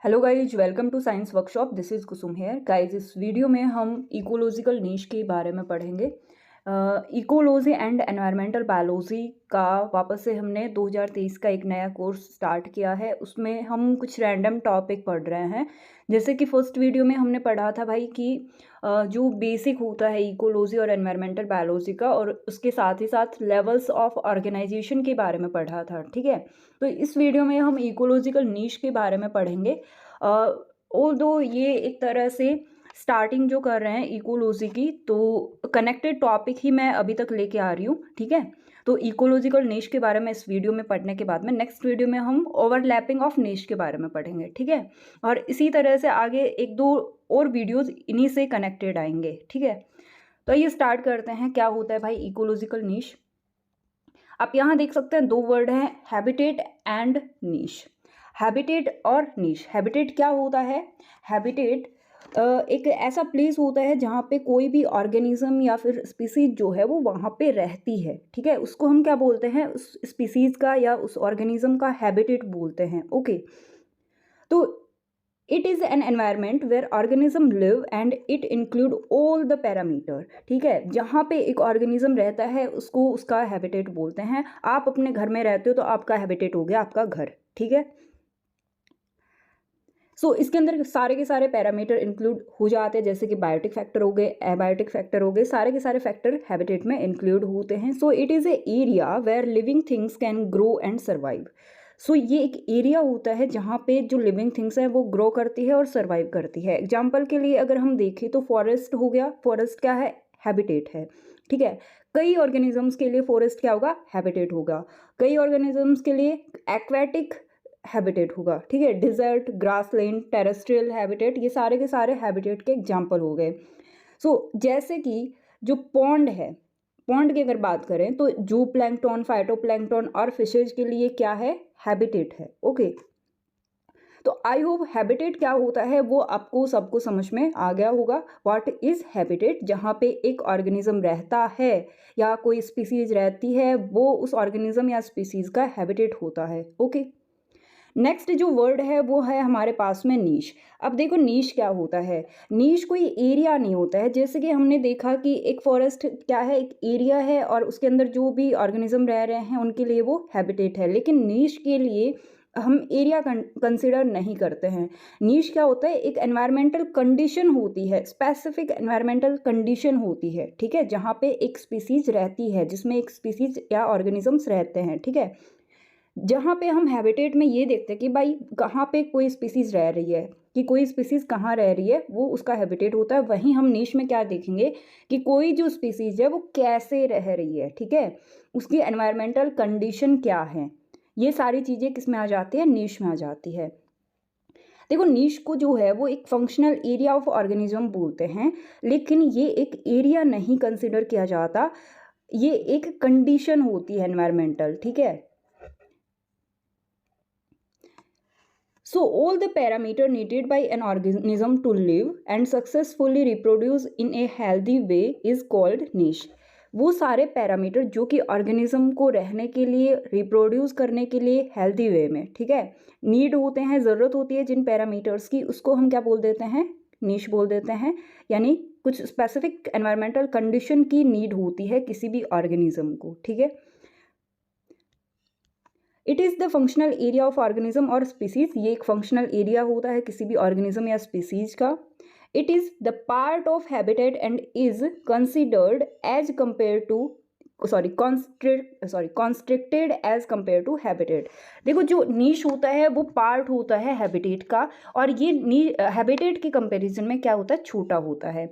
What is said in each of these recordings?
Hello guys, welcome to science workshop. This is Kusum here. Guys, इस video में हम ecological नीश के बारे में पढ़ेंगे। इकोलॉजी एंड एनवायरमेंटल बायोलॉजी का वापस से हमने 2023 का एक नया कोर्स स्टार्ट किया है। उसमें हम कुछ रैंडम टॉपिक पढ़ रहे हैं। जैसे कि फर्स्ट वीडियो में हमने पढ़ा था भाई कि जो बेसिक होता है इकोलॉजी और एनवायरमेंटल बायोलॉजी का, और उसके साथ ही साथ लेवल्स ऑफ ऑर्गेनाइजेशन के बारे में पढ़ा था। ठीक है, तो इस वीडियो में हम इकोलॉजिकल नीश के बारे में पढ़ेंगे। ऑल्दो ये एक तरह से स्टार्टिंग जो कर रहे हैं इकोलॉजी की, तो कनेक्टेड टॉपिक ही मैं अभी तक लेके आ रही हूँ। ठीक है, तो इकोलॉजिकल नीश के बारे में इस वीडियो में पढ़ने के बाद में नेक्स्ट वीडियो में हम ओवरलैपिंग ऑफ नीश के बारे में पढ़ेंगे। ठीक है, और इसी तरह से आगे एक दो और वीडियोज़ इन्हीं से कनेक्टेड आएंगे। ठीक है, तो ये स्टार्ट करते हैं। क्या होता है भाई इकोलॉजिकल नीश? आप यहाँ देख सकते हैं दो वर्ड हैं, हैबिटेट एंड नीश। हैबिटेट और नीश। हैबिटेट क्या होता है? हैबिटेट एक ऐसा प्लेस होता है जहाँ पे कोई भी ऑर्गेनिज्म या फिर स्पीसीज जो है वो वहाँ पे रहती है। ठीक है, उसको हम क्या बोलते हैं? उस स्पीसीज का या उस ऑर्गेनिज्म का हैबिटेट बोलते हैं। ओके, तो it is an environment where organism live and it include all the parameter. ठीक है, जहाँ पे एक ऑर्गेनिज्म रहता है उसको उसका हैबिटेट बोलते हैं। आप अपने घर में रहते हो तो आपका हैबिटेट हो गया आपका घर। ठीक है, सो इसके अंदर सारे के सारे पैरामीटर इंक्लूड हो जाते हैं, जैसे कि बायोटिक फैक्टर हो गए, एबायोटिक फैक्टर हो गए, सारे के सारे फैक्टर हैबिटेट में इंक्लूड होते हैं। So it is a area where living things can grow and survive. So ये एक एरिया होता है जहाँ पे जो लिविंग थिंग्स हैं वो ग्रो करती है और सर्वाइव करती है। एग्जाम्पल के लिए अगर हम देखें तो फॉरेस्ट हो गया। फॉरेस्ट क्या है? हैबिटेट है। ठीक है, कई ऑर्गेनिजम्स के लिए फॉरेस्ट क्या होगा? हैबिटेट होगा। कई ऑर्गेनिजम्स के लिए एक्वेटिक हैबिटेट होगा। ठीक है, डिजर्ट, ग्रासलैंड, टेरेस्ट्रियल हैबिटेट, ये सारे के सारे हैबिटेट के एग्जाम्पल हो गए। सो जैसे कि जो पॉन्ड है, पॉन्ड की अगर बात करें तो जू प्लैंकटन, फाइटोप्लैंकटन और फिशेज के लिए क्या है? हैबिटेट है। ओके, तो आई होप हैबिटेट क्या होता है वो आपको सबको समझ में आ गया होगा। What is habitat? जहाँ पे एक ऑर्गेनिज्म रहता है या कोई स्पीसीज रहती है, वो उस ऑर्गेनिज्म या स्पीसीज का हैबिटेट होता है। ओके, नेक्स्ट जो वर्ड है वो है हमारे पास में नीश। अब देखो नीश क्या होता है? नीश कोई एरिया नहीं होता है। जैसे कि हमने देखा कि एक फॉरेस्ट क्या है? एक एरिया है और उसके अंदर जो भी ऑर्गेनिज्म रह रहे हैं उनके लिए वो हैबिटेट है। लेकिन नीश के लिए हम एरिया कंसिडर नहीं करते हैं। नीश क्या होता है? एक एनवायरमेंटल कंडीशन होती है, स्पेसिफिक एनवायरमेंटल कंडीशन होती है। ठीक है, जहाँ पे एक स्पीसीज रहती है, जिसमें एक स्पीसीज या ऑर्गेनिजम्स रहते हैं। ठीक है, जहाँ पे हम हैबिटेट में ये देखते हैं कि भाई कहाँ पे कोई स्पीसीज रह रही है, कि कोई स्पीसीज कहाँ रह रही है, वो उसका हैबिटेट होता है। वहीं हम नीश में क्या देखेंगे कि कोई जो स्पीसीज है वो कैसे रह रही है। ठीक है, उसकी एनवायरमेंटल कंडीशन क्या है, ये सारी चीज़ें किस में आ जाती है? नीश में आ जाती है। देखो, नीश को जो है वो एक फंक्शनल एरिया ऑफ ऑर्गेनिज्म बोलते हैं, लेकिन ये एक एरिया नहीं कंसिडर किया जाता, ये एक कंडीशन होती है एनवायरमेंटल। ठीक है, so all the parameter needed by an organism to live and successfully reproduce in a healthy way is called niche। वो सारे पैरामीटर जो कि ऑर्गेनिज्म को रहने के लिए, रिप्रोड्यूस करने के लिए हेल्दी वे में, ठीक है, नीड होते हैं, ज़रूरत होती है जिन पैरामीटर्स की, उसको हम क्या बोल देते हैं? नीश बोल देते हैं। यानी कुछ स्पेसिफिक एनवायरमेंटल कंडीशन की नीड होती है किसी भी ऑर्गेनिज्म को। ठीक है, it is the functional area of organism और स्पीसीज। ये एक फंक्शनल एरिया होता है किसी भी ऑर्गेनिज्म या स्पीसीज का। It is the part of habitat and is considered as compare to constricted as compare to habitat. देखो, जो नीश होता है वो पार्ट होता है हैबिटेट का, और ये हैबिटेट के कंपेरिजन में क्या होता है? छोटा होता है।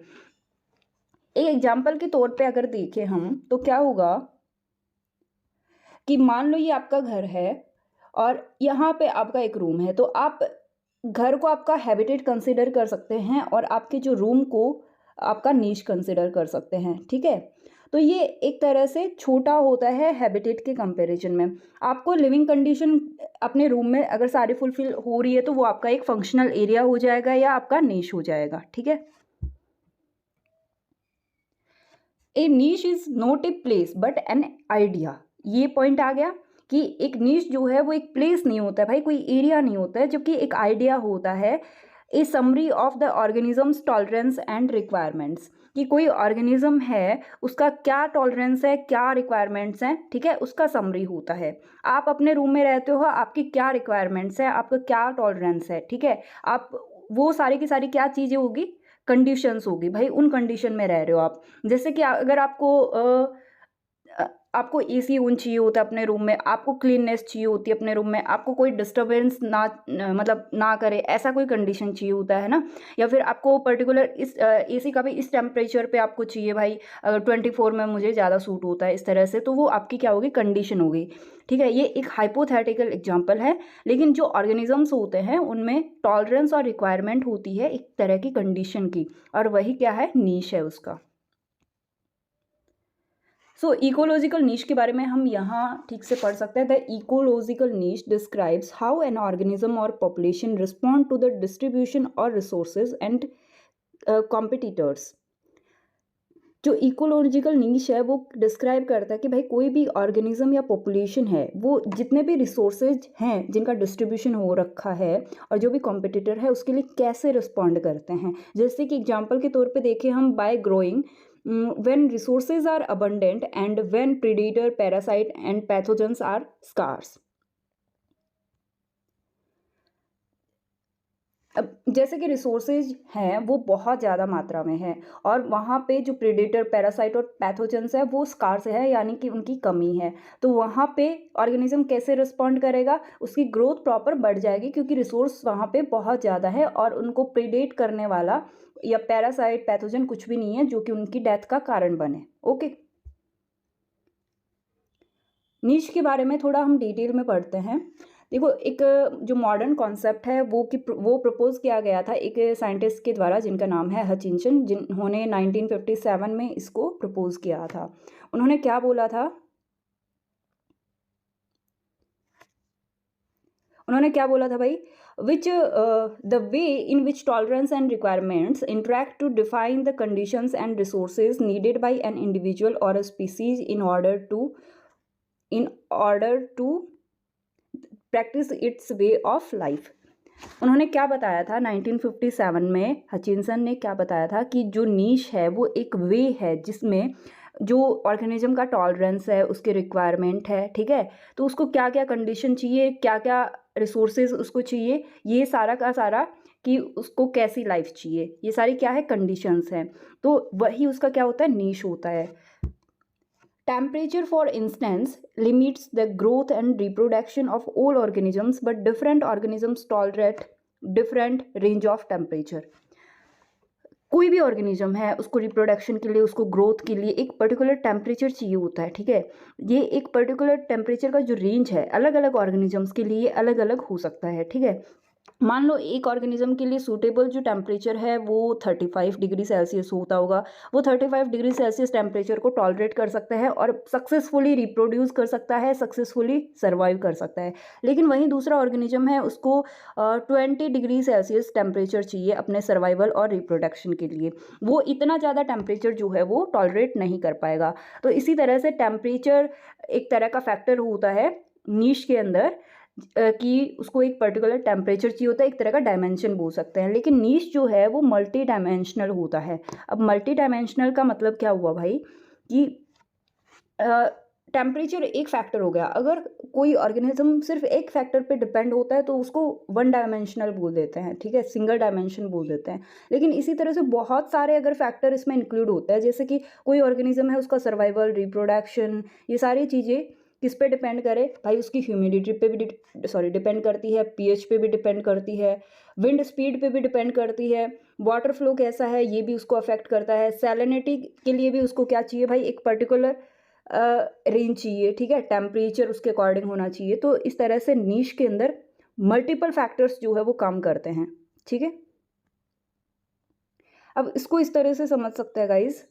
एक एग्जाम्पल के तौर पे अगर देखें हम तो क्या होगा कि मान लो ये आपका घर है और यहाँ पे आपका एक रूम है, तो आप घर को आपका हैबिटेट कंसिडर कर सकते हैं और आपके जो रूम को आपका नीश कंसिडर कर सकते हैं। ठीक है, तो ये एक तरह से छोटा होता है हैबिटेट के कंपैरिजन में। आपको लिविंग कंडीशन अपने रूम में अगर सारी फुलफिल हो रही है तो वो आपका एक फंक्शनल एरिया हो जाएगा या आपका नीश हो जाएगा। ठीक है, a niche is not a place but an idea. ये पॉइंट आ गया कि एक नीश जो है वो एक प्लेस नहीं होता है भाई, कोई एरिया नहीं होता है, जबकि एक आइडिया होता है, a summary of the organisms tolerance and requirements, कि कोई ऑर्गेनिज्म है उसका क्या टॉलरेंस है, क्या रिक्वायरमेंट्स हैं, ठीक है, उसका समरी होता है। आप अपने रूम में रहते हो, आपकी क्या रिक्वायरमेंट्स है, आपका क्या टॉलरेंस है, ठीक है, आप वो सारी की सारी क्या चीज़ें होगी, कंडीशंस होगी भाई, उन कंडीशन में रह रहे हो आप। जैसे कि अगर आपको एसी ऊन चाहिए होता है अपने रूम में, आपको क्लीननेस चाहिए होती है अपने रूम में, आपको कोई डिस्टर्बेंस मतलब ना करे, ऐसा कोई कंडीशन चाहिए होता है ना, या फिर आपको पर्टिकुलर इस एसी का भी इस टेम्परेचर पे आपको चाहिए भाई, अगर 24 में मुझे ज़्यादा सूट होता है इस तरह से, तो वो आपकी क्या होगी, कंडीशन होगी। ठीक है, ये एक हाइपोथेटिकल एग्जाम्पल है, लेकिन जो ऑर्गेनिजम्स होते हैं उनमें टॉलरेंस और रिक्वायरमेंट होती है एक तरह की कंडीशन की, और वही क्या है, नीश है उसका। सो इकोलॉजिकल नीश के बारे में हम यहाँ ठीक से पढ़ सकते हैं। The ecological niche describes how an organism और population respond to the distribution और रिसोर्सेज एंड कॉम्पिटिटर्स। जो इकोलॉजिकल नीश है वो डिस्क्राइब करता है कि भाई कोई भी ऑर्गेनिज्म या पॉपुलेशन है, वो जितने भी रिसोर्सेज हैं जिनका डिस्ट्रीब्यूशन हो रखा है और जो भी कॉम्पिटिटर है उसके लिए कैसे रिस्पॉन्ड करते हैं। जैसे कि एग्जांपल के तौर पे देखें हम, bye growing when resources are abundant and when predator, parasite and pathogens are scarce। अब जैसे कि रिसोर्सेज हैं वो बहुत ज़्यादा मात्रा में है, और वहाँ पे जो प्रेडेटर, पैरासाइट और पैथोजेंस है वो स्कार्स है, यानी कि उनकी कमी है। तो वहाँ पे ऑर्गेनिज्म कैसे रिस्पॉन्ड करेगा, उसकी ग्रोथ प्रॉपर बढ़ जाएगी, क्योंकि रिसोर्स वहाँ पे बहुत ज़्यादा है और उनको प्रेडेट करने वाला या पैरासाइट, पैथोजन कुछ भी नहीं है जो कि उनकी डेथ का कारण बने। ओके, नीश के बारे में थोड़ा हम डिटेल में पढ़ते हैं। देखो, एक जो मॉडर्न कॉन्सेप्ट है वो प्रपोज किया गया था एक साइंटिस्ट के द्वारा जिनका नाम है हचिंसन, जिन्होंने 1957 में इसको प्रपोज किया था। उन्होंने क्या बोला था, भाई, which the way in which tolerance and requirements interact to define the conditions and resources needed by an individual or a species in order to practice its way of life। उन्होंने क्या बताया था 1957 में, हचिंसन ने क्या बताया था कि जो नीश है वो एक वे है जिसमें जो ऑर्गेनिज्म का टॉलरेंस है, उसके रिक्वायरमेंट है, ठीक है, तो उसको क्या क्या कंडीशन चाहिए, क्या क्या रिसोर्सेज उसको चाहिए, ये सारा का सारा, कि उसको कैसी लाइफ चाहिए, ये सारी क्या है, कंडीशंस हैं। तो वही उसका क्या होता है, नीश होता है। Temperature, for instance, limits the growth and reproduction of all organisms, but different organisms tolerate different range of temperature। कोई भी ऑर्गेनिज्म है, उसको रिप्रोडक्शन के लिए, उसको ग्रोथ के लिए एक पर्टिकुलर टेम्परेचर चाहिए होता है, ठीक है। ये एक पर्टिकुलर टेम्परेचर का जो रेंज है अलग अलग ऑर्गेनिजम्स के लिए अलग अलग हो सकता है, ठीक है। मान लो एक ऑर्गेनिज्म के लिए सूटेबल जो टेम्परेचर है वो 35 डिग्री सेल्सियस होता होगा, वो 35 डिग्री सेल्सियस टेम्परेचर को टॉलरेट कर सकता है और सक्सेसफुली रिप्रोड्यूस कर सकता है, सक्सेसफुली सर्वाइव कर सकता है। लेकिन वहीं दूसरा ऑर्गेनिज्म है, उसको 20 डिग्री सेल्सियस टेम्परेचर चाहिए अपने सर्वाइवल और रिप्रोडक्शन के लिए, वो इतना ज़्यादा टेम्परेचर जो है वो टॉलरेट नहीं कर पाएगा। तो इसी तरह से टेम्परेचर एक तरह का फैक्टर होता है नीश के अंदर, कि उसको एक पर्टिकुलर टेम्परेचर चाहिए होता है, एक तरह का डायमेंशन बोल सकते हैं। लेकिन नीश जो है वो मल्टी डायमेंशनल होता है। अब मल्टी डायमेंशनल का मतलब क्या हुआ भाई, कि टेम्परेचर एक फैक्टर हो गया, अगर कोई ऑर्गेनिज्म सिर्फ एक फैक्टर पे डिपेंड होता है तो उसको वन डायमेंशनल बोल देते हैं, ठीक है, सिंगल डायमेंशन बोल देते हैं। लेकिन इसी तरह से बहुत सारे अगर फैक्टर इसमें इंक्लूड होते हैं, जैसे कि कोई ऑर्गेनिज्म है, उसका सर्वाइवल, रिप्रोडक्शन, ये सारी चीज़ें किस पे डिपेंड करे भाई, उसकी ह्यूमिडिटी पे भी डिपेंड करती है, पीएच पे भी डिपेंड करती है, विंड स्पीड पे भी डिपेंड करती है, वाटर फ्लो कैसा है ये भी उसको अफेक्ट करता है, सैलिनिटी के लिए भी उसको क्या चाहिए भाई, एक पर्टिकुलर रेंज चाहिए, ठीक है, टेम्परेचर उसके अकॉर्डिंग होना चाहिए। तो इस तरह से नीश के अंदर मल्टीपल फैक्टर्स जो है वो काम करते हैं, ठीक है। अब इसको इस तरह से समझ सकते हैं गाइज,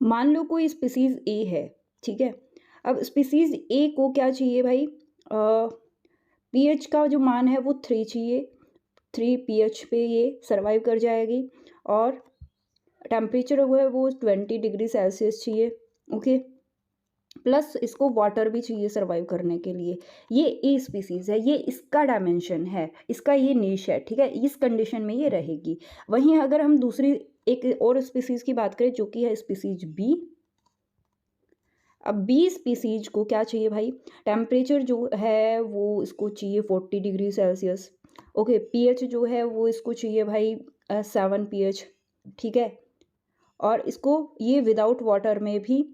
मान लो कोई स्पीसीज ए है, ठीक है, अब स्पीसीज ए को क्या चाहिए भाई, पीएच का जो मान है वो 3 चाहिए, 3 पीएच पे ये सर्वाइव कर जाएगी, और टेम्परेचर वो है वो 20 डिग्री सेल्सियस चाहिए, ओके। प्लस इसको वाटर भी चाहिए सर्वाइव करने के लिए। ये ए स्पीसीज़ है, ये इसका डायमेंशन है, इसका ये नीश है, ठीक है, इस कंडीशन में ये रहेगी। वहीं अगर हम दूसरी एक और स्पीसीज़ की बात करें जो कि है स्पीसीज बी। अब बी स्पीसीज को क्या चाहिए भाई, टेम्परेचर जो है वो इसको चाहिए 40 डिग्री सेल्सियस। ओके, पीएच जो है वो इसको चाहिए भाई 7 पीएच, ठीक है, और इसको ये विदाउट वाटर में भी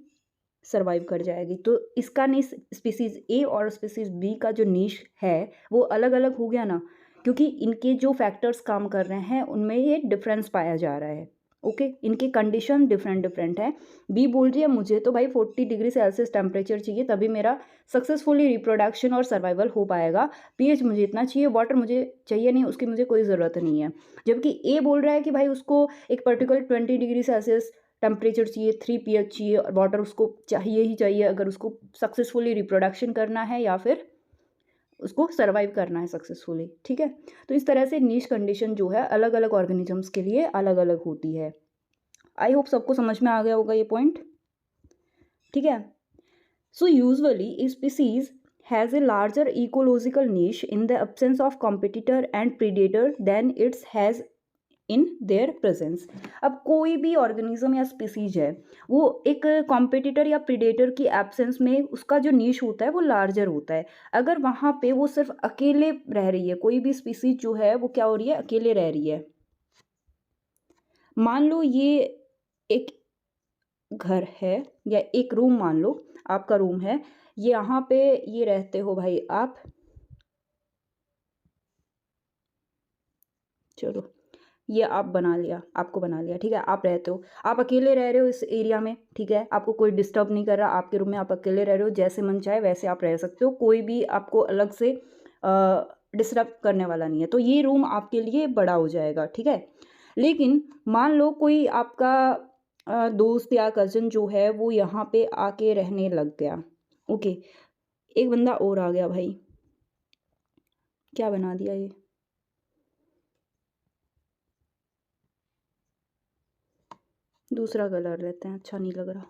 सर्वाइव कर जाएगी। तो इसका नीश स्पीसीज ए और स्पीसीज बी का जो नीश है वो अलग अलग हो गया ना, क्योंकि इनके जो फैक्टर्स काम कर रहे हैं उनमें ये डिफरेंस पाया जा रहा है। ओके, इनके कंडीशन डिफरेंट डिफरेंट है। बी बोल रही है मुझे तो भाई 40 डिग्री सेल्सियस टेम्परेचर चाहिए तभी मेरा सक्सेसफुली रिप्रोडक्शन और सर्वाइवल हो पाएगा। पीएच मुझे इतना चाहिए, वाटर मुझे चाहिए नहीं, उसकी मुझे कोई ज़रूरत नहीं है। जबकि ए बोल रहा है कि भाई उसको एक पर्टिकुलर 20 डिग्री सेल्सियस टेम्परेचर चाहिए, 3 पीएच चाहिए और वाटर उसको चाहिए ही चाहिए अगर उसको सक्सेसफुली रिप्रोडक्शन करना है या फिर उसको सर्वाइव करना है सक्सेसफुली, ठीक है। तो इस तरह से नीश कंडीशन जो है अलग अलग ऑर्गेनिजम्स के लिए अलग अलग होती है। आई होप सबको समझ में आ गया होगा ये पॉइंट, ठीक है। So usually a species has a larger ecological niche in the absence of competitor and predator then its has in their presence. अब कोई भी ऑर्गेनिज्म या स्पीसीज है वो एक कॉम्पिटिटर या प्रीडेटर की एब्सेंस में उसका जो नीश होता है वो लार्जर होता है। अगर वहाँ पे वो सिर्फ अकेले रह रही है, कोई भी स्पीसीज जो है वो क्या हो रही है, अकेले रह रही है। मान लो ये एक घर है या एक रूम, मान लो आपका रूम है, यहाँ पे ये रहते हो भाई आप, चलो ये आप बना लिया, आपको बना लिया, ठीक है, आप रहते हो, आप अकेले रह रहे हो इस एरिया में, ठीक है, आपको कोई डिस्टर्ब नहीं कर रहा, आपके रूम में आप अकेले रह रहे हो, जैसे मन चाहे वैसे आप रह सकते हो, कोई भी आपको अलग से डिस्टर्ब करने वाला नहीं है, तो ये रूम आपके लिए बड़ा हो जाएगा, ठीक है। लेकिन मान लो कोई आपका दोस्त या कज़न जो है वो यहाँ पे आके रहने लग गया। ओके, एक बंदा और आ गया भाई, क्या बना दिया ये, दूसरा कलर लेते हैं, अच्छा नहीं लग रहा,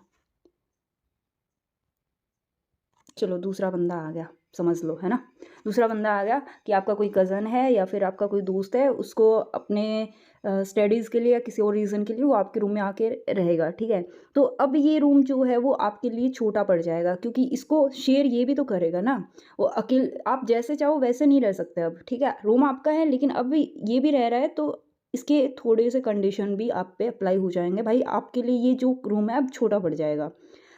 चलो दूसरा बंदा आ गया, समझ लो, है ना, दूसरा बंदा आ गया कि आपका कोई कज़न है या फिर आपका कोई दोस्त है, उसको अपने स्टडीज़ के लिए या किसी और रीज़न के लिए वो आपके रूम में आके रहेगा, ठीक है। तो अब ये रूम जो है वो आपके लिए छोटा पड़ जाएगा क्योंकि इसको शेयर ये भी तो करेगा ना, वो अकेले आप जैसे चाहो वैसे नहीं रह सकते अब, ठीक है, रूम आपका है लेकिन अब ये भी रह रहा है तो इसके थोड़े से कंडीशन भी आप पे अप्लाई हो जाएंगे भाई, आपके लिए ये जो रूम है अब छोटा पड़ जाएगा।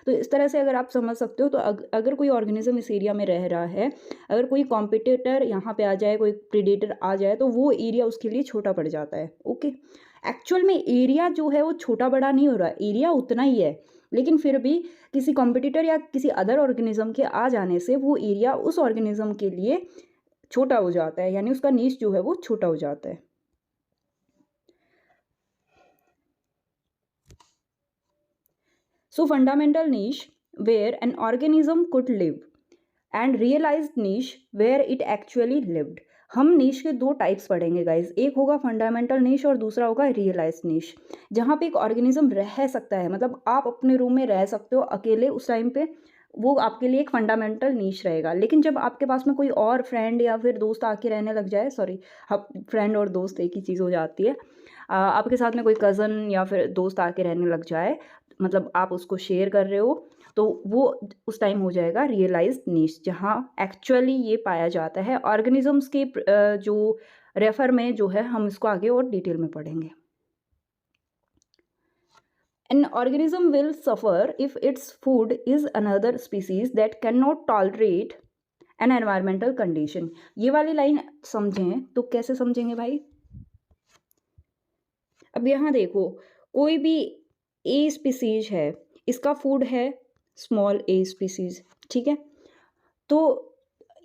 तो इस तरह से अगर आप समझ सकते हो तो अगर कोई ऑर्गेनिज्म इस एरिया में रह रहा है, अगर कोई कॉम्पिटिटर यहाँ पे आ जाए, कोई प्रीडेटर आ जाए तो वो एरिया उसके लिए छोटा पड़ जाता है। ओके, एक्चुअल में एरिया जो है वो छोटा बड़ा नहीं हो रहा, एरिया उतना ही है, लेकिन फिर भी किसी कॉम्पिटिटर या किसी अदर ऑर्गेनिज्म के आ जाने से वो एरिया उस ऑर्गेनिज्म के लिए छोटा हो जाता है, यानी उसका नीश जो है वो छोटा हो जाता है। So fundamental niche where an organism could live and realized niche where it actually lived। हम नीश के दो टाइप्स पढ़ेंगे गाइज, एक होगा फंडामेंटल नीश और दूसरा होगा रियलाइज नीश, जहाँ पे एक ऑर्गेनिज्म रह सकता है, मतलब आप अपने रूम में रह सकते हो अकेले, उस टाइम पे वो आपके लिए एक फंडामेंटल नीश रहेगा। लेकिन जब आपके पास में कोई और फ्रेंड या फिर दोस्त आके रहने लग जाए, सॉरी फ्रेंड और दोस्त एक ही चीज़ हो जाती है, आपके साथ में कोई कज़न या फिर दोस्त आके रहने लग जाए, मतलब आप उसको शेयर कर रहे हो, तो वो उस टाइम हो जाएगा रियलाइज्ड नीश, जहाँ एक्चुअली ये पाया जाता है। ऑर्गेनिजम्स के जो रेफर में जो है हम इसको आगे और डिटेल में पढ़ेंगे। An organism will suffer if its food is another species that cannot tolerate an environmental condition। ये वाली लाइन समझें तो कैसे समझेंगे भाई, अब यहाँ देखो, कोई भी ए स्पीसीज है, इसका फूड है स्मॉल ए स्पीसीज, ठीक है, तो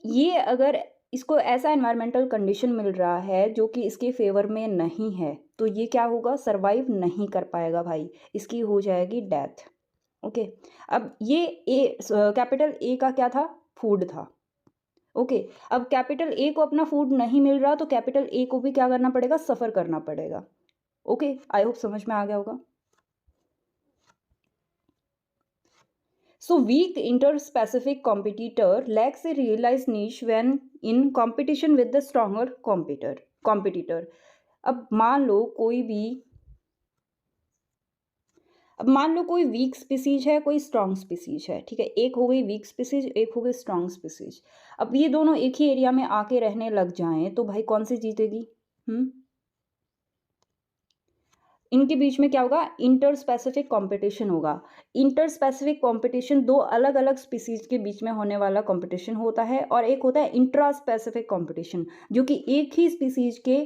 ये अगर इसको ऐसा एनवायरमेंटल कंडीशन मिल रहा है जो कि इसके फेवर में नहीं है, तो ये क्या होगा, सरवाइव नहीं कर पाएगा भाई, इसकी हो जाएगी डेथ। ओके, अब ये ए कैपिटल ए का क्या था, फूड था। ओके, अब कैपिटल ए को अपना फूड नहीं मिल रहा तो कैपिटल ए को भी क्या करना पड़ेगा, सफ़र करना पड़ेगा। ओके, आई होप समझ में आ गया होगा। So weak inter-specific competitor lacks a realized niche when in competition with the stronger competitor. अब मान लो कोई वीक स्पीसीज है, कोई स्ट्रॉन्ग स्पीसीज है, ठीक है। एक हो गई वीक स्पीसीज, एक हो गई स्ट्रॉन्ग स्पीसीज। अब ये दोनों एक ही एरिया में आके रहने लग जाएं तो भाई कौन सी जीतेगी? इनके बीच में क्या होगा? इंटर स्पेसिफिक कॉम्पिटिशन होगा। इंटर स्पेसिफिक कॉम्पिटिशन दो अलग अलग स्पीसीज के बीच में होने वाला कॉम्पिटिशन होता है, और एक होता है इंट्रा स्पेसिफिक कॉम्पिटिशन जो कि एक ही स्पीसीज के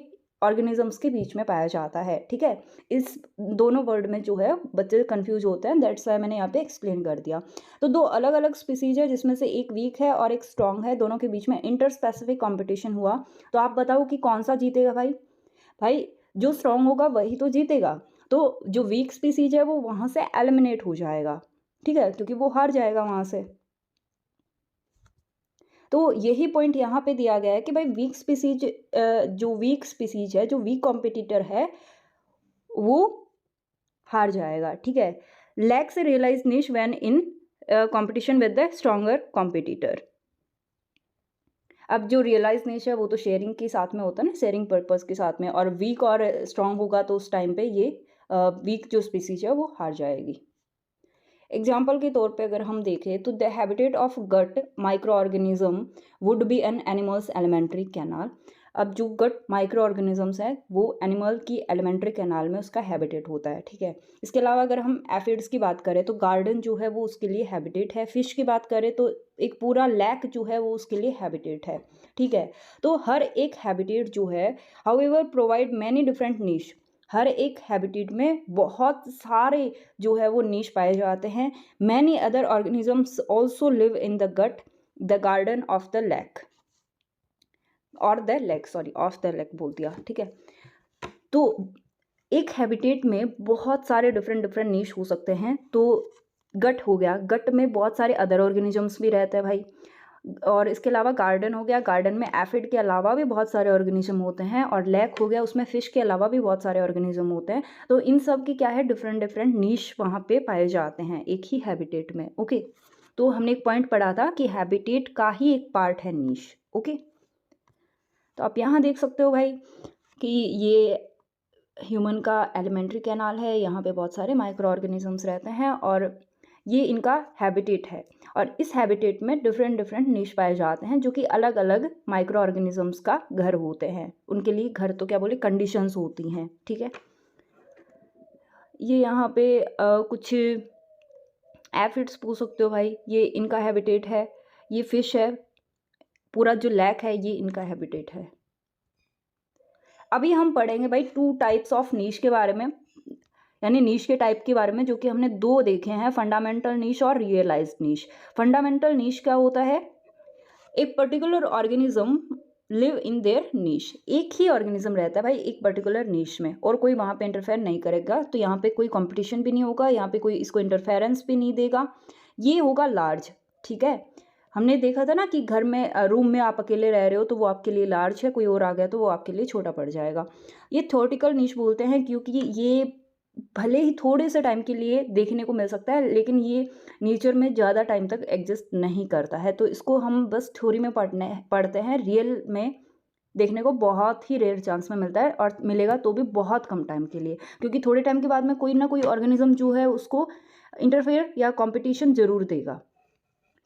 ऑर्गेनिजम्स के बीच में पाया जाता है, ठीक है। इस दोनों वर्ड में जो है बच्चे कंफ्यूज होते हैं, दैट्स वाई मैंने यहाँ पे एक्सप्लेन कर दिया। तो दो अलग अलग स्पीसीज है जिसमें से एक वीक है और एक स्ट्रॉन्ग है, दोनों के बीच में इंटर स्पेसिफिक कॉम्पिटिशन हुआ। तो आप बताओ कि कौन सा जीतेगा भाई जो स्ट्रॉन्ग होगा वही तो जीतेगा। तो जो वीक स्पीसीज है वो वहाँ से एलिमिनेट हो जाएगा, ठीक है, क्योंकि वो हार जाएगा वहाँ से। तो यही पॉइंट यहाँ पे दिया गया है कि भाई वीक स्पीसीज जो वीक स्पीसीज है, जो वीक कॉम्पिटिटर है, वो हार जाएगा, ठीक है। लैक्स रियलाइज निश when in competition with the stronger competitor. अब जो रियलाइज निश है वो तो शेयरिंग के साथ में होता है ना, शेयरिंग पर्पस के साथ में, और वीक और स्ट्रॉन्ग होगा तो उस टाइम पे ये वीक जो स्पीसीज है वो हार जाएगी। एग्जाम्पल के तौर पे अगर हम देखें तो the habitat of gut micro organism would be an animals alimentary canal. अब जो गट माइक्रो ऑर्गेनिजम्स हैं वो एनिमल की एलिमेंट्री कैनाल में उसका हैबिटेट होता है, ठीक है। इसके अलावा अगर हम एफिड्स की बात करें तो गार्डन जो है वो उसके लिए हैबिटेट है। फिश की बात करें तो एक पूरा लैक जो है वो उसके लिए हैबिटेट है, ठीक है। तो हर एक हैबिटेट जो है हाउएवर प्रोवाइड मैनी डिफरेंट नीश। हर एक हैबिटेट में बहुत सारे जो है वो नीश पाए जाते हैं। Many other organisms also live in the gut the garden of the lac, और the leg, sorry of the leg बोल दिया, ठीक है। तो एक हैबिटेट में बहुत सारे डिफरेंट नीश हो सकते हैं। तो गट हो गया, गट में बहुत सारे अदर ऑर्गेनिजम्स भी रहते हैं भाई। और इसके अलावा गार्डन हो गया, गार्डन में एफिड के अलावा भी बहुत सारे ऑर्गेनिज्म होते हैं। और लेक हो गया, उसमें फिश के अलावा भी बहुत सारे ऑर्गेनिज्म होते हैं। तो इन सब की क्या है, डिफरेंट नीश वहाँ पे पाए जाते हैं एक ही हैबिटेट में, ओके। तो हमने एक पॉइंट पढ़ा था कि हैबिटेट का ही एक पार्ट है नीश, ओके। तो आप यहाँ देख सकते हो भाई कि ये ह्यूमन का एलिमेंट्री कैनाल है, यहाँ पे बहुत सारे माइक्रो ऑर्गेनिजम्स रहते हैं और ये इनका हैबिटेट है। और इस हैबिटेट में डिफरेंट नीश पाए जाते हैं जो कि अलग अलग माइक्रो ऑर्गेनिजम्स का घर होते हैं। उनके लिए घर तो क्या बोले, कंडीशंस होती हैं, ठीक है। ये यहाँ पे कुछ एफिड्स पूछ सकते हो भाई, ये इनका हैबिटेट है। ये फिश है, पूरा जो लैक है ये इनका हैबिटेट है। अभी हम पढ़ेंगे भाई टू टाइप्स ऑफ नीश के बारे में, यानी नीश के टाइप के बारे में, जो कि हमने दो देखे हैं, फंडामेंटल नीश और रियलाइज्ड नीश। फंडामेंटल नीश क्या होता है? एक particular organism live in their niche. एक ही ऑर्गेनिज्म रहता है भाई एक पर्टिकुलर नीश में, और कोई वहाँ पे इंटरफेयर नहीं करेगा। तो यहाँ पे कोई कंपटीशन भी नहीं होगा, यहाँ पे कोई इसको इंटरफेरेंस भी नहीं देगा। ये होगा लार्ज, ठीक है। हमने देखा था ना कि घर में रूम में आप अकेले रह रहे हो तो वो आपके लिए लार्ज है, कोई और आ गया तो वो आपके लिए छोटा पड़ जाएगा। ये थ्योरेटिकल नीश बोलते हैं क्योंकि ये भले ही थोड़े से टाइम के लिए देखने को मिल सकता है, लेकिन ये नेचर में ज़्यादा टाइम तक एग्जिस्ट नहीं करता है। तो इसको हम बस थ्योरी में पढ़ते हैं, रियल में देखने को बहुत ही रेयर चांस में मिलता है, और मिलेगा तो भी बहुत कम टाइम के लिए, क्योंकि थोड़े टाइम के बाद में कोई ना कोई ऑर्गेनिज्म जो है उसको इंटरफेयर या कॉम्पिटिशन जरूर देगा,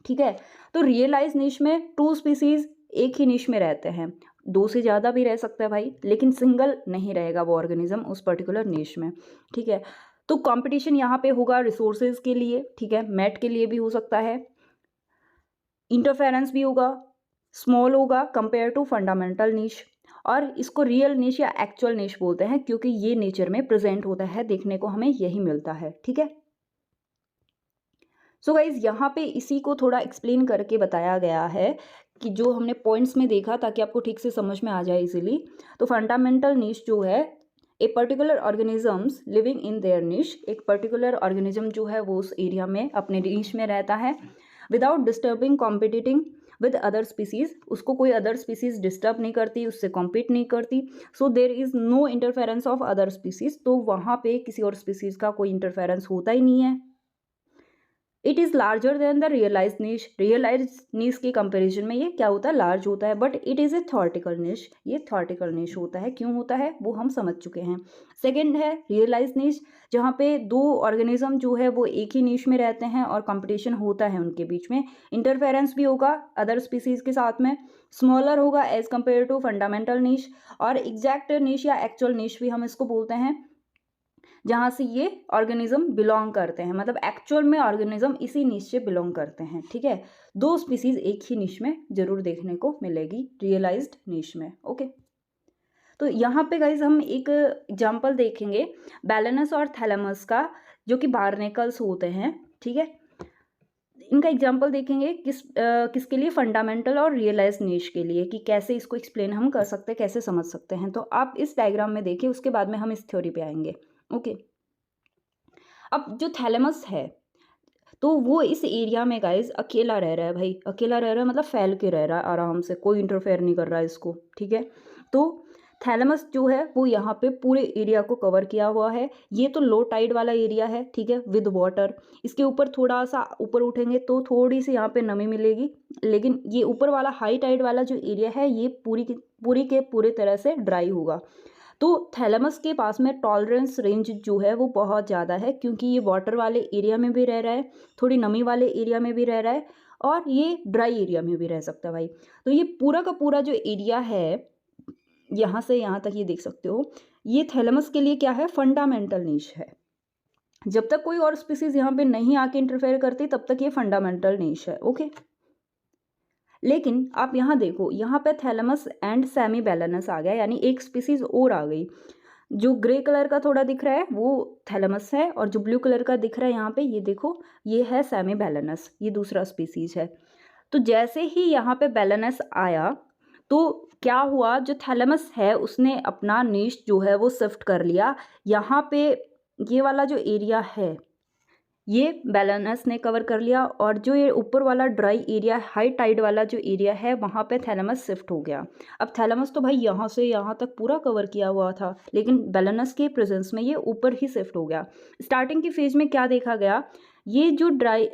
ठीक है। तो रियलाइज निश में टू स्पीसीज एक ही निश में रहते हैं, दो से ज़्यादा भी रह सकता है भाई, लेकिन सिंगल नहीं रहेगा वो ऑर्गेनिज्म उस पर्टिकुलर निश में, ठीक है। तो कंपटीशन यहाँ पे होगा रिसोर्सेज के लिए, ठीक है, मैट के लिए भी हो सकता है, इंटरफेरेंस भी होगा, स्मॉल होगा कंपेयर टू फंडामेंटल निश। और इसको रियल निश या एक्चुअल निश बोलते हैं क्योंकि ये नेचर में प्रेजेंट होता है, देखने को हमें यही मिलता है, ठीक है। सो गाइज यहाँ पे इसी को थोड़ा एक्सप्लेन करके बताया गया है कि जो हमने पॉइंट्स में देखा, ताकि आपको ठीक से समझ में आ जाए इजीली। तो फंडामेंटल निश जो है, a particular organisms living in their निश, एक पर्टिकुलर ऑर्गेनिज्म जो है वो उस एरिया में अपने निश में रहता है, without disturbing competing with other species. उसको कोई अदर स्पीसीज डिस्टर्ब नहीं करती, उससे कॉम्पीट नहीं करती। So there is no interference of other species, तो वहाँ पे किसी और स्पीसीज का कोई इंटरफेरेंस होता ही नहीं है। It is larger than the realize niche, realize niche के कंपेरिजन में ये क्या होता है, लार्ज होता है, but it is a theoretical niche, ये थ्योरेटिकल नीश होता है। क्यों होता है वो हम समझ चुके हैं। सेकेंड है रियलाइज नीश, जहाँ पे दो ऑर्गेनिज्म जो है वो एक ही नीश में रहते हैं और कंपटीशन होता है उनके बीच में, इंटरफेरेंस भी होगा अदर स्पीसीज के साथ में, स्मॉलर होगा एज कम्पेयर टू फंडामेंटल नीश, और एग्जैक्ट नीश या एक्चुअल नीश भी हम इसको बोलते हैं, जहाँ से ये ऑर्गेनिज्म बिलोंग करते हैं, मतलब एक्चुअल में ऑर्गेनिज्म इसी निश से बिलोंग करते हैं। ठीक है, दो स्पीसीज एक ही निश में जरूर देखने को मिलेगी रियलाइज्ड निश में। ओके, तो यहाँ पे गाइज हम एक एग्जांपल देखेंगे बैलेनस और थैलेमस का, जो कि बार्नेकल्स होते हैं। ठीक है, इनका एग्जांपल देखेंगे किसके लिए, फंडामेंटल और रियलाइज निश के लिए, कि कैसे इसको एक्सप्लेन हम कर सकते हैं, कैसे समझ सकते हैं। तो आप इस डायग्राम में देखिए, उसके बाद में हम इस थ्योरी पे आएंगे। ओके, अब जो थैलेमस है तो वो इस एरिया में गाइज अकेला रह रहा है भाई, अकेला रह रहा है मतलब फैल के रह रहा है आराम से, कोई इंटरफेयर नहीं कर रहा है इसको। ठीक है, तो थैलेमस जो है वो यहाँ पे पूरे एरिया को कवर किया हुआ है। ये तो लो टाइड वाला एरिया है, ठीक है, विद वाटर। इसके ऊपर थोड़ा सा ऊपर उठेंगे तो थोड़ी सी यहाँ पे नमी मिलेगी, लेकिन ये ऊपर वाला हाई टाइड वाला जो एरिया है ये पूरी तरह से ड्राई होगा। तो थैलेमस के पास में टॉलरेंस रेंज जो है वो बहुत ज़्यादा है, क्योंकि ये वाटर वाले एरिया में भी रह रहा है, थोड़ी नमी वाले एरिया में भी रह रहा है, और ये ड्राई एरिया में भी रह सकता है भाई। तो ये पूरा का पूरा जो एरिया है यहाँ से यहाँ तक, ये देख सकते हो, ये थैलेमस के लिए क्या है, फंडामेंटल नीश है। जब तक कोई और स्पीसीज यहाँ पे नहीं आके इंटरफेयर करती तब तक ये फंडामेंटल नीश है। ओके, लेकिन आप यहाँ देखो, यहाँ पे थैलेमस एंड सेमी बैलेनस आ गया, यानी एक स्पीसीज और आ गई। जो ग्रे कलर का थोड़ा दिख रहा है वो थैलेमस है, और जो ब्लू कलर का दिख रहा है यहाँ पे, ये देखो, ये है सेमी बैलेनस, ये दूसरा स्पीसीज है। तो जैसे ही यहाँ पे बैलेनस आया तो क्या हुआ, जो थैलेमस है उसने अपना नीश जो है वो शिफ्ट कर लिया। यहाँ पे ये वाला जो एरिया है ये बैलेनस ने कवर कर लिया, और जो ये ऊपर वाला ड्राई एरिया, हाई टाइड वाला जो एरिया है, वहाँ पे थैलेमस शिफ्ट हो गया। अब थैलेमस तो भाई यहाँ से यहाँ तक पूरा कवर किया हुआ था, लेकिन बैलेनस के प्रेजेंस में ये ऊपर ही शिफ्ट हो गया। स्टार्टिंग की फेज में क्या देखा गया, ये जो ड्राई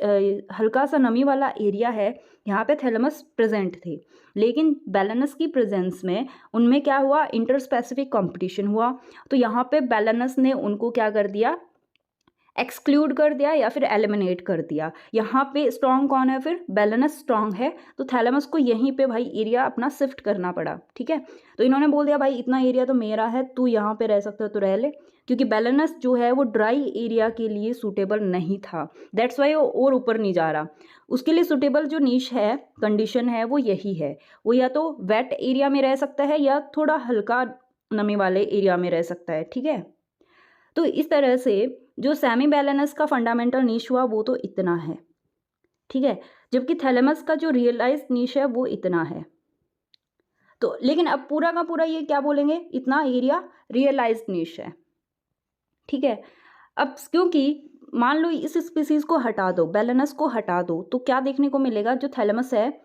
हल्का सा नमी वाला एरिया है, यहाँ पे थैलेमस प्रेजेंट थे, लेकिन बैलेनस की प्रेजेंस में उनमें क्या हुआ, इंटर स्पेसिफिक कॉम्पिटिशन हुआ। तो यहाँ पे बैलेनस ने उनको क्या कर दिया, एक्सक्लूड कर दिया या फिर एलिमिनेट कर दिया। यहाँ पे स्ट्रॉन्ग कौन है, फिर बैलेनस स्ट्रॉन्ग है, तो थैलेमस को यहीं पे भाई एरिया अपना शिफ्ट करना पड़ा। ठीक है, तो इन्होंने बोल दिया भाई इतना एरिया तो मेरा है, तू यहाँ पे रह सकता है तो रह ले, क्योंकि बैलेनस जो है वो ड्राई एरिया के लिए सूटेबल नहीं था, दैट्स वाई वो और ऊपर नहीं जा रहा। उसके लिए सूटेबल जो नीश है, कंडीशन है, वो यही है, वो या तो वेट एरिया में रह सकता है या थोड़ा हल्का नमी वाले एरिया में रह सकता है। ठीक है, तो इस तरह से जो सेमी बैलेनस का फंडामेंटल नीश हुआ वो तो इतना है। ठीक है, जबकि थैलेमस का जो रियलाइज नीश है वो इतना है। तो लेकिन अब पूरा का पूरा ये क्या बोलेंगे, इतना एरिया रियलाइज नीश है। ठीक है, अब क्योंकि मान लो इस स्पीसीज को हटा दो, बैलेनस को हटा दो, तो क्या देखने को मिलेगा, जो थैलेमस है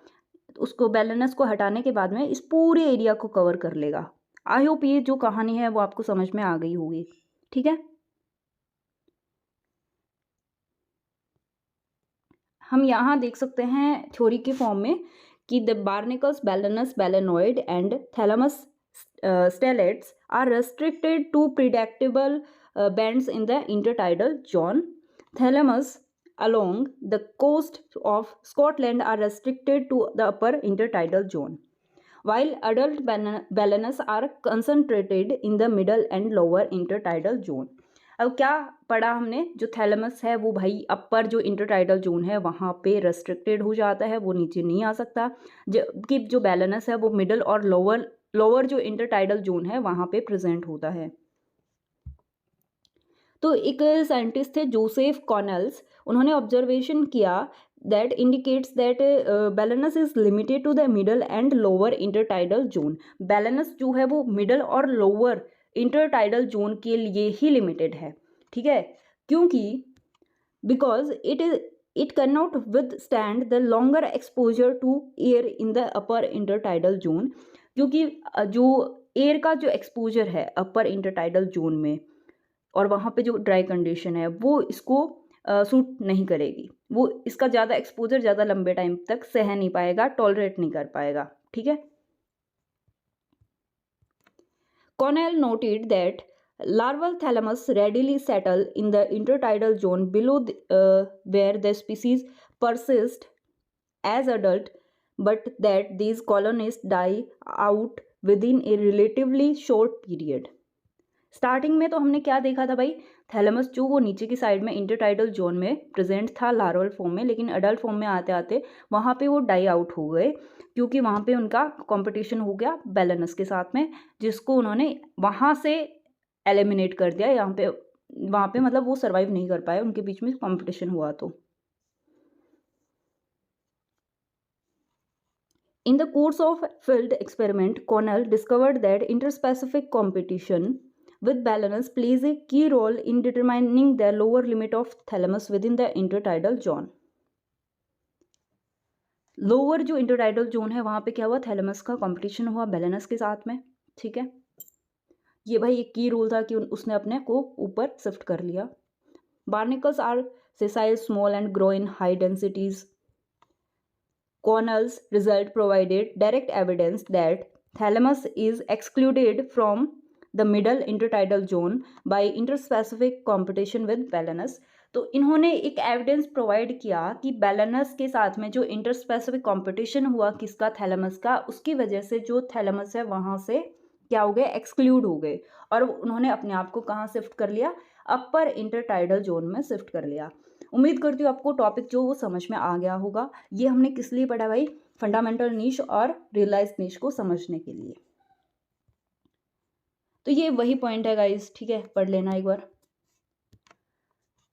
उसको बैलेनस को हटाने के बाद में इस पूरे एरिया को कवर कर लेगा। आई होप ये जो कहानी है वो आपको समझ में आ गई होगी। ठीक है, हम यहाँ देख सकते हैं थ्योरी के फॉर्म में कि the barnacles, balanus, balanoid and thalamus stellites are restricted to predictable bands in the intertidal zone. Thalamus along the coast of Scotland are restricted to the upper intertidal zone, while adult balanus are concentrated in the middle and lower intertidal zone. अब क्या पढ़ा हमने, जो thalamus है वो भाई अपर जो intertidal zone है वहाँ पे रेस्ट्रिक्टेड हो जाता है, वो नीचे नहीं आ सकता, जबकि जो बैलेनस है वो मिडल और लोअर जो इंटरटाइडल जोन है वहाँ पे प्रेजेंट होता है। तो एक साइंटिस्ट थे जोसेफ कॉनेल्स, उन्होंने ऑब्जर्वेशन किया that indicates that balanus is limited to the middle and lower intertidal zone. Balanus जो है वो मिडल और लोअर इंटरटाइडल जोन के लिए ही लिमिटेड है। ठीक है, क्योंकि because it can not withstand the longer exposure to air in the upper intertidal zone, क्योंकि जो एयर का जो एक्सपोजर है अपर इंटरटाइडल जोन में और वहाँ पे जो ड्राई कंडीशन है वो इसको सूट नहीं करेगी, वो इसका ज़्यादा एक्सपोजर ज़्यादा लंबे टाइम तक सह नहीं पाएगा, टॉलरेट नहीं कर पाएगा, ठीक है। Connell noted that larval thalamus readily settle in the intertidal zone below where the species persist as adult, but that these colonies die out within a relatively short period. Starting में तो हमने क्या देखा था भाई, थैलेमस जो वो नीचे की साइड में इंटरटाइडल जोन में प्रेजेंट था लार्वल फॉर्म में, लेकिन अडल्ट फॉर्म में आते आते वहाँ पे वो डाई आउट हो गए, क्योंकि वहाँ पे उनका कंपटीशन हो गया बेलेनस के साथ में, जिसको उन्होंने वहाँ से एलिमिनेट कर दिया। वहाँ पे मतलब वो सर्वाइव नहीं कर पाए, उनके बीच में कंपटीशन हुआ। तो in the course of field experiment, Connell discovered that interspecific competition with balanus plays a key role in determining the lower limit of thalamus within the intertidal zone. Lower जो intertidal zone है वहाँ पे क्या हुआ, thalamus का competition हुआ बेलेनस के साथ में, ठीक है। ये भाई एक की रोल था कि उसने अपने को ऊपर शिफ्ट कर लिया। Barnacles are sessile, small and grow in high densities. Connell's result provided direct evidence that thalamus is excluded from the middle intertidal zone by interspecific competition with balanus. तो इन्होंने एक एविडेंस प्रोवाइड किया कि बैलेनस के साथ में जो इंटरस्पेसिफिक कंपटीशन हुआ किसका, थैलेमस का, उसकी वजह से जो थैलेमस है वहाँ से क्या हो गए, एक्सक्लूड हो गए, और उन्होंने अपने आप को कहाँ शिफ्ट कर लिया, अपर इंटरटाइडल जोन में शिफ्ट कर लिया। उम्मीद करती हूँ आपको टॉपिक जो वो समझ में आ गया होगा। ये हमने किस लिए पढ़ा भाई, फंडामेंटल नीश और रियलाइज नीश को समझने के लिए। तो ये वही पॉइंट है गाइस, ठीक है, पढ़ लेना एक बार।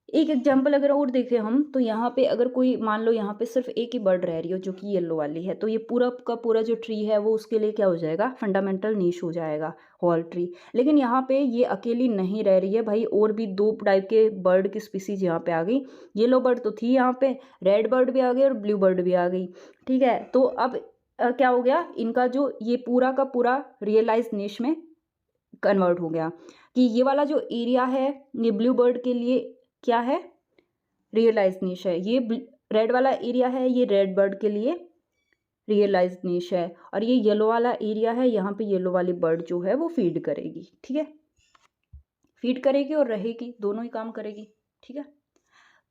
एक एग्जाम्पल अगर और देखें हम, तो यहाँ पे अगर कोई मान लो यहाँ पे सिर्फ एक ही बर्ड रह रही हो जो कि येलो वाली है, तो ये पूरा का पूरा जो ट्री है वो उसके लिए क्या हो जाएगा, फंडामेंटल नीश हो जाएगा, होल ट्री। लेकिन यहाँ पे ये अकेली नहीं रह रही है भाई, और भी दो टाइप के बर्ड की स्पीसीज यहाँ पे आ गई। येलो बर्ड तो थी यहाँ पे, रेड बर्ड भी आ गई और ब्लू बर्ड भी आ गई, ठीक है। तो अब क्या हो गया, इनका जो ये पूरा का पूरा रियलाइज नीश में कन्वर्ट हो गया कि ये वाला जो एरिया है ये ब्लू बर्ड के लिए क्या है, रियलाइज नीश है। ये रेड वाला एरिया है, ये रेड बर्ड के लिए रियलाइज नीश है, और ये येलो वाला एरिया है, यहाँ पे येलो वाली बर्ड जो है वो फीड करेगी, ठीक है, फीड करेगी और रहेगी, दोनों ही काम करेगी, ठीक है।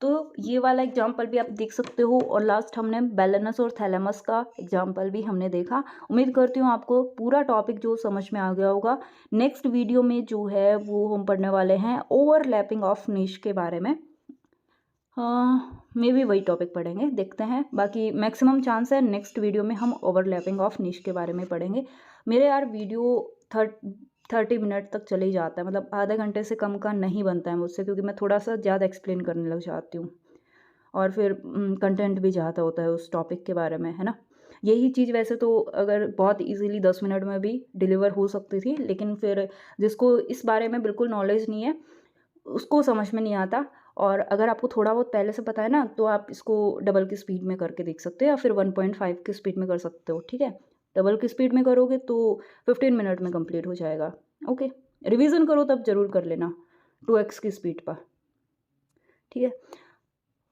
तो ये वाला एग्जाम्पल भी आप देख सकते हो, और लास्ट हमने बैलेनस और थैलेमस का एग्जाम्पल भी हमने देखा। उम्मीद करती हूँ आपको पूरा टॉपिक जो समझ में आ गया होगा। नेक्स्ट वीडियो में जो है वो हम पढ़ने वाले हैं ओवरलैपिंग ऑफ नीश के बारे में। मे भी वही टॉपिक पढ़ेंगे, देखते हैं। बाकी मैक्सिमम चांस है नेक्स्ट वीडियो में हम ओवरलैपिंग ऑफ नीश के बारे में पढ़ेंगे। मेरे यार वीडियो 30 मिनट तक चले ही जाता है, मतलब आधे घंटे से कम का नहीं बनता है मुझसे, क्योंकि मैं थोड़ा सा ज़्यादा एक्सप्लेन करने लग जाती हूँ, और फिर कंटेंट भी ज़्यादा होता है उस टॉपिक के बारे में, है ना। यही चीज़ वैसे तो अगर बहुत इजीली 10 मिनट में भी डिलीवर हो सकती थी, लेकिन फिर जिसको इस बारे में बिल्कुल नॉलेज नहीं है उसको समझ में नहीं आता। और अगर आपको थोड़ा बहुत पहले से पता है ना, तो आप इसको डबल की स्पीड में करके देख सकते हो, या फिर 1.5 की स्पीड में कर सकते हो, ठीक है। डबल की स्पीड में करोगे तो 15 मिनट में कंप्लीट हो जाएगा। ओके, रिवीजन करो तब जरूर कर लेना 2x की स्पीड पर, ठीक है।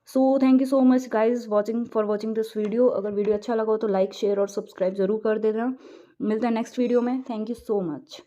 So thank you so much guys for watching this video. अगर वीडियो अच्छा लगा हो तो लाइक, शेयर और सब्सक्राइब जरूर कर देना। मिलते हैं नेक्स्ट वीडियो में। Thank you so much.